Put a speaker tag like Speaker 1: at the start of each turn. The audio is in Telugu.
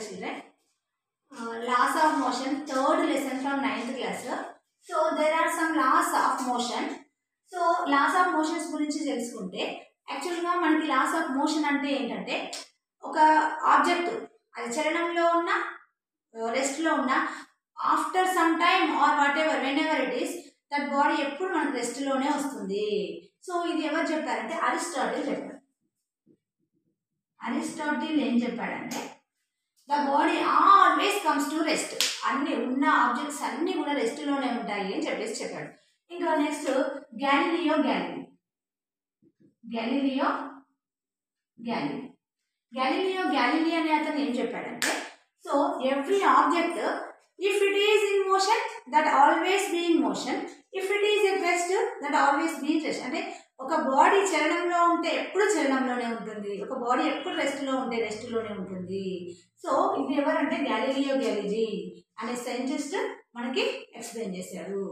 Speaker 1: children. Laws of motion, third lesson from 9th class. So there are some laws of motion. So laws of motions గురించి తెలుసుకుంటే యాక్చువల్గా మనకి లాస్ ఆఫ్ మోషన్ అంటే ఏంటంటే ఒక ఆబ్జెక్ట్ అది చలనంలో ఉన్న రెస్ట్లో ఉన్న after some time or whatever whenever it is that body ఎప్పుడు మనకు రెస్ట్లోనే వస్తుంది. సో ఇది ఎవరు చెప్పారంటే అరిస్టాటిల్ చెప్పారు. అరిస్టాటిల్ ఏం చెప్పాడంటే the body always comes to rest, అన్ని ఉన్న ఆబ్జెక్ట్స్ అన్నీ కూడా రెస్ట్లోనే ఉంటాయి అని చెప్పాడు. ఇంకా నెక్స్ట్ గ్యాలిలియో గ్యాలిలీ అనే అతను ఏం చెప్పాడంటే so every object if it is in motion that always be in motion, if it is at rest that always be in rest. అంటే ఒక బాడీ చలనంలో ఉంటే ఎప్పుడు చలనంలోనే ఉంటుంది, ఒక బాడీ ఎప్పుడు రెస్ట్లో ఉంటే రెస్ట్లోనే ఉంటుంది. సో ఇది ఎవరంటే గ్యాలిలియో అనే సైంటిస్ట్ మనకి ఎక్స్ప్లెయిన్ చేశాడు.